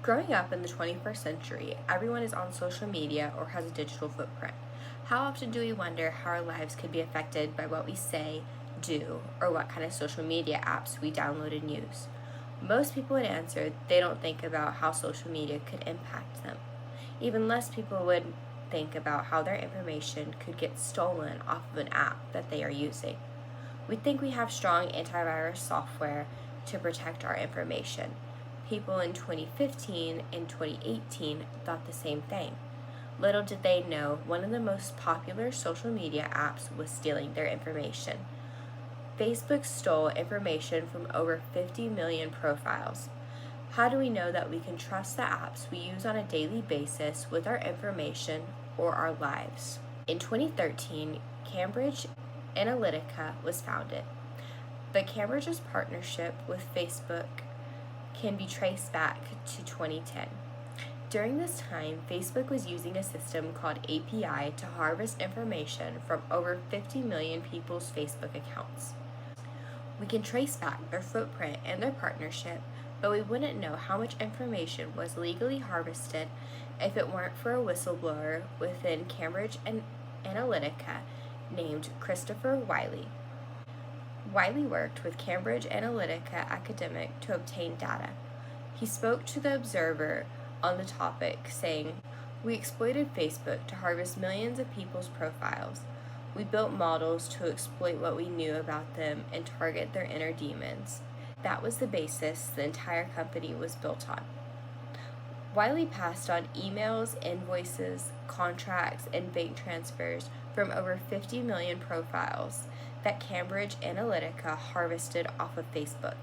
Growing up in the 21st century, everyone is on social media or has a digital footprint. How often do we wonder how our lives could be affected by what we say, do, or what kind of social media apps we download and use? Most people would answer they don't think about how social media could impact them. Even less people would think about how their information could get stolen off of an app that they are using. We think we have strong antivirus software to protect our information. People in 2015 and 2018 thought the same thing. Little did they know one of the most popular social media apps was stealing their information. Facebook stole information from over 50 million profiles. How do we know that we can trust the apps we use on a daily basis with our information or our lives? In 2013, Cambridge Analytica was founded. But Cambridge's partnership with Facebook can be traced back to 2010. During this time, Facebook was using a system called API to harvest information from over 50 million people's Facebook accounts. We can trace back their footprint and their partnership, but we wouldn't know how much information was legally harvested if it weren't for a whistleblower within Cambridge Analytica named Christopher Wiley. Wiley worked with Cambridge Analytica academic to obtain data. He spoke to the Observer on the topic, saying, "We exploited Facebook to harvest millions of people's profiles. We built models to exploit what we knew about them and target their inner demons. That was the basis the entire company was built on." Wiley passed on emails, invoices, contracts, and bank transfers from over 50 million profiles that Cambridge Analytica harvested off of Facebook.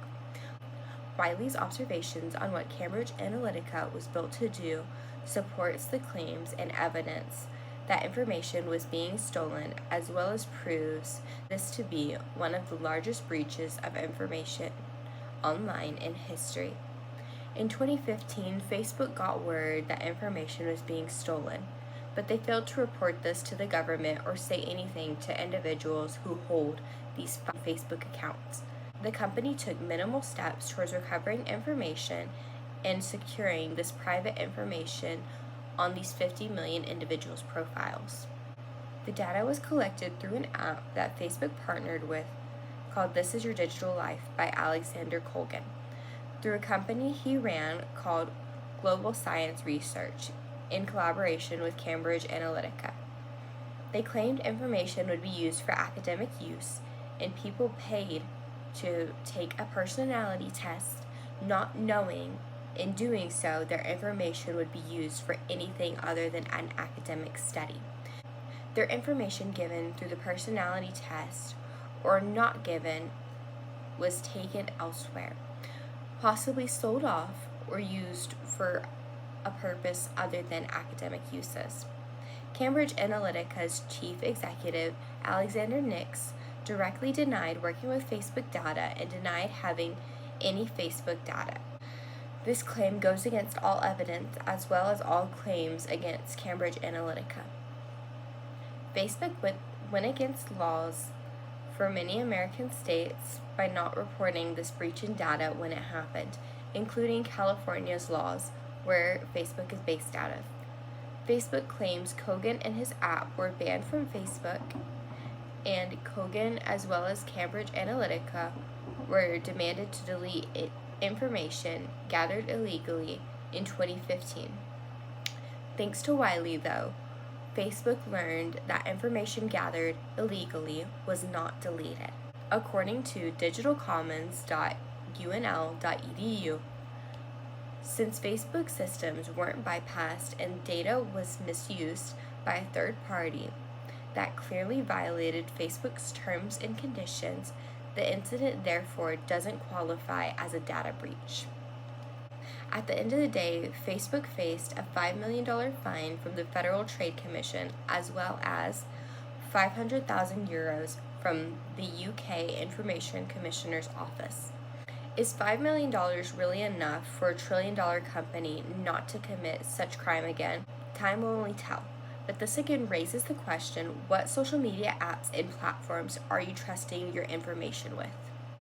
Wiley's observations on what Cambridge Analytica was built to do supports the claims and evidence that information was being stolen, as well as proves this to be one of the largest breaches of information online in history. In 2015, Facebook got word that information was being stolen, but they failed to report this to the government or say anything to individuals who hold these Facebook accounts. The company took minimal steps towards recovering information and securing this private information on these 50 million individuals' profiles. The data was collected through an app that Facebook partnered with called This Is Your Digital Life by Alexander Colgan, through a company he ran called Global Science Research in collaboration with Cambridge Analytica. They claimed information would be used for academic use, and people paid to take a personality test, not knowing in doing so their information would be used for anything other than an academic study. Their information given through the personality test or not given was taken elsewhere, possibly sold off or used for a purpose other than academic uses. Cambridge Analytica's chief executive, Alexander Nix, directly denied working with Facebook data and denied having any Facebook data. This claim goes against all evidence as well as all claims against Cambridge Analytica. Facebook went against laws for many American states by not reporting this breach in data when it happened, including California's laws, where Facebook is based out of. Facebook claims Colgan and his app were banned from Facebook, and Colgan as well as Cambridge Analytica were demanded to delete information gathered illegally in 2015. Thanks to Wiley, though, Facebook learned that information gathered illegally was not deleted. According to digitalcommons.unl.edu, since Facebook systems weren't bypassed and data was misused by a third party that clearly violated Facebook's terms and conditions, the incident therefore doesn't qualify as a data breach. At the end of the day, Facebook faced a $5 million fine from the Federal Trade Commission as well as €500,000 from the UK Information Commissioner's Office. Is $5 million really enough for a trillion-dollar company not to commit such crime again? Time will only tell. But this again raises the question, what social media apps and platforms are you trusting your information with?